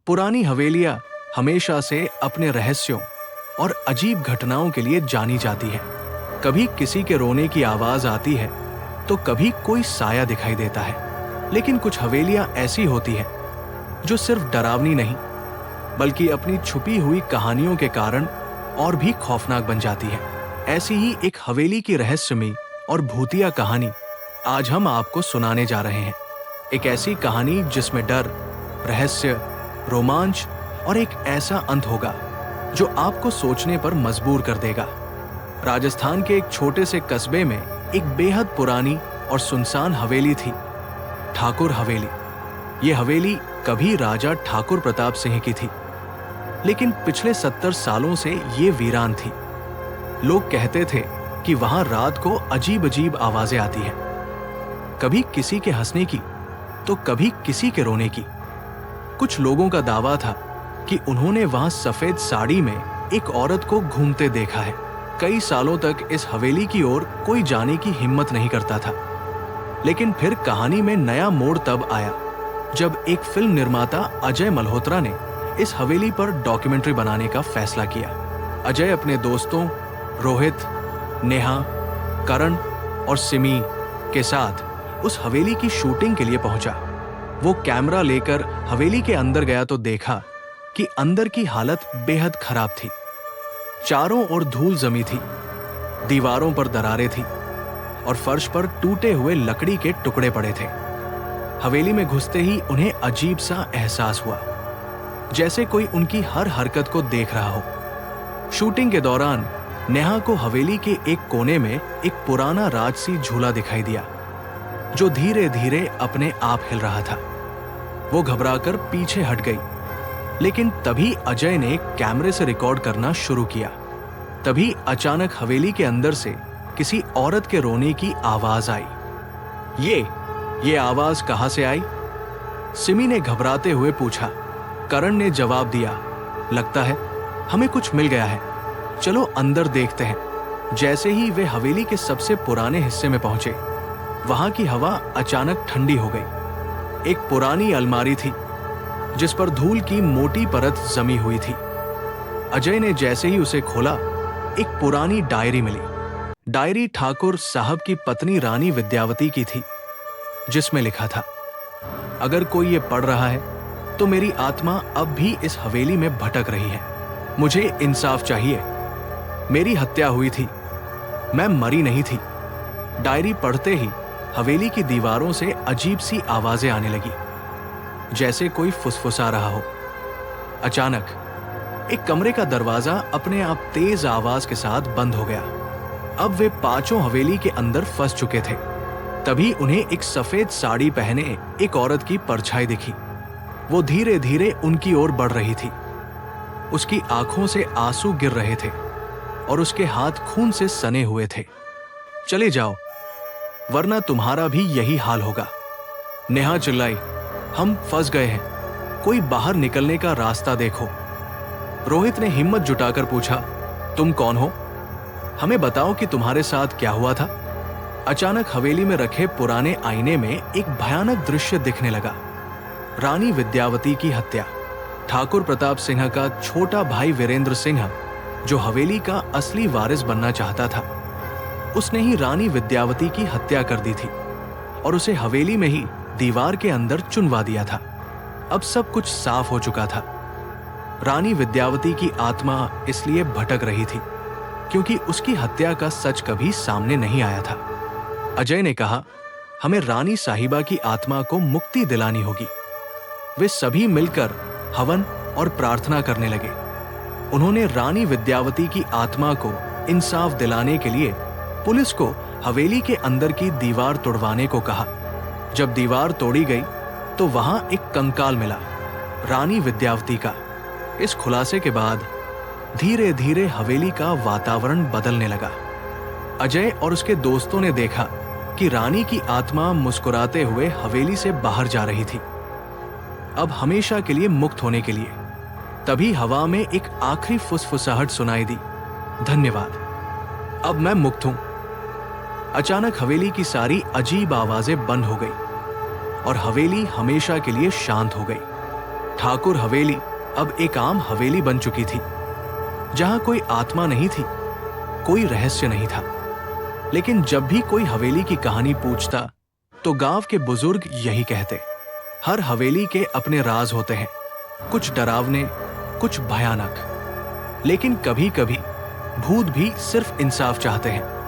पुरानी हवेलियां हमेशा से अपने रहस्यों और अजीब घटनाओं के लिए जानी जाती हैं। कभी किसी के रोने की आवाज आती है तो कभी कोई साया दिखाई देता है। लेकिन कुछ हवेलियां ऐसी होती हैं जो सिर्फ डरावनी नहीं बल्कि अपनी छुपी हुई कहानियों के कारण और भी खौफनाक बन जाती है। ऐसी ही एक हवेली की रहस्यमयी और भूतिया कहानी आज हम आपको सुनाने जा रहे हैं। एक ऐसी कहानी जिसमें डर, रहस्य, रोमांच और एक ऐसा अंत होगा जो आपको सोचने पर मजबूर कर देगा। राजस्थान के एक छोटे से कस्बे में एक बेहद पुरानी और सुनसान हवेली थी, ठाकुर हवेली। ये हवेली कभी राजा ठाकुर प्रताप सिंह की थी, लेकिन पिछले 70 सालों से ये वीरान थी। लोग कहते थे कि वहां रात को अजीब अजीब आवाजें आती हैं, कभी किसी के हंसने की तो कभी किसी के रोने की। कुछ लोगों का दावा था कि उन्होंने वहां सफेद साड़ी में एक औरत को घूमते देखा है। कई सालों तक इस हवेली की ओर कोई जाने की हिम्मत नहीं करता था। लेकिन फिर कहानी में नया मोड़ तब आया जब एक फिल्म निर्माता अजय मल्होत्रा ने इस हवेली पर डॉक्यूमेंट्री बनाने का फैसला किया। अजय अपने दोस्तों रोहित, नेहा, करण और सिमी के साथ उस हवेली की शूटिंग के लिए पहुंचा। वो कैमरा लेकर हवेली के अंदर गया तो देखा कि अंदर की हालत बेहद खराब थी। चारों ओर धूल जमी थी, दीवारों पर दरारें थी और फर्श पर टूटे हुए लकड़ी के टुकड़े पड़े थे। हवेली में घुसते ही उन्हें अजीब सा एहसास हुआ, जैसे कोई उनकी हर हरकत को देख रहा हो। शूटिंग के दौरान नेहा को हवेली के एक कोने में एक पुराना राजसी झूला दिखाई दिया जो धीरे धीरे अपने आप हिल रहा था। वो घबराकर पीछे हट गई, लेकिन तभी अजय ने कैमरे से रिकॉर्ड करना शुरू किया। तभी अचानक हवेली के अंदर से किसी औरत के रोने की आवाज आई। ये आवाज कहां से आई? सिमी ने घबराते हुए पूछा। करण ने जवाब दिया, लगता है हमें कुछ मिल गया है, चलो अंदर देखते हैं। जैसे ही वे हवेली के सबसे पुराने हिस्से में पहुंचे, वहां की हवा अचानक ठंडी हो गई। एक पुरानी अलमारी थी जिस पर धूल की मोटी परत जमी हुई थी। अजय ने जैसे ही उसे खोला, एक पुरानी डायरी मिली। डायरी ठाकुर साहब की पत्नी रानी विद्यावती की थी, जिसमें लिखा था, अगर कोई ये पढ़ रहा है तो मेरी आत्मा अब भी इस हवेली में भटक रही है। मुझे इंसाफ चाहिए। मेरी हत्या हुई थी, मैं मरी नहीं थी। डायरी पढ़ते ही हवेली की दीवारों से अजीब सी आवाजें आने लगी, जैसे कोई फुसफुसा रहा हो। अचानक एक कमरे का दरवाजा अपने आप तेज आवाज के साथ बंद हो गया। अब वे पांचों हवेली के अंदर फंस चुके थे। तभी उन्हें एक सफेद साड़ी पहने एक औरत की परछाई दिखी। वो धीरे धीरे उनकी ओर बढ़ रही थी। उसकी आंखों से आंसू गिर रहे थे और उसके हाथ खून से सने हुए थे। चले जाओ, वरना तुम्हारा भी यही हाल होगा। नेहा चिल्लाई, हम फंस गए हैं, कोई बाहर निकलने का रास्ता देखो। रोहित ने हिम्मत जुटाकर पूछा, तुम कौन हो? हमें बताओ कि तुम्हारे साथ क्या हुआ था। अचानक हवेली में रखे पुराने आईने में एक भयानक दृश्य दिखने लगा। रानी विद्यावती की हत्या। ठाकुर प्रताप सिंह का छोटा भाई वीरेंद्र सिंह, जो हवेली का असली वारिस बनना चाहता था, उसने ही रानी विद्यावती की हत्या कर दी थी और उसे हवेली में ही दीवार के अंदर चुनवा दिया था। अब सब कुछ साफ हो चुका था। रानी विद्यावती की आत्मा इसलिए भटक रही थी क्योंकि उसकी हत्या का सच कभी सामने नहीं आया था। अजय ने कहा, हमें रानी साहिबा की आत्मा को मुक्ति दिलानी होगी। वे सभी मिलकर हवन और प्रार्थना करने लगे। उन्होंने रानी विद्यावती की आत्मा को इंसाफ दिलाने के लिए पुलिस को हवेली के अंदर की दीवार तोड़वाने को कहा। जब दीवार तोड़ी गई तो वहां एक कंकाल मिला, रानी विद्यावती का। इस खुलासे के बाद धीरे धीरे हवेली का वातावरण बदलने लगा। अजय और उसके दोस्तों ने देखा कि रानी की आत्मा मुस्कुराते हुए हवेली से बाहर जा रही थी, अब हमेशा के लिए मुक्त होने के लिए। तभी हवा में एक आखिरी फुसफुसाहट सुनाई दी, धन्यवाद, अब मैं मुक्त हूं। अचानक हवेली की सारी अजीब आवाजें बंद हो गई और हवेली हमेशा के लिए शांत हो गई। ठाकुर हवेली अब एक आम हवेली बन चुकी थी, जहां कोई आत्मा नहीं थी, कोई रहस्य नहीं था। लेकिन जब भी कोई हवेली की कहानी पूछता तो गांव के बुजुर्ग यही कहते, हर हवेली के अपने राज होते हैं, कुछ डरावने, कुछ भयानक। लेकिन कभी कभी भूत भी सिर्फ इंसाफ चाहते हैं।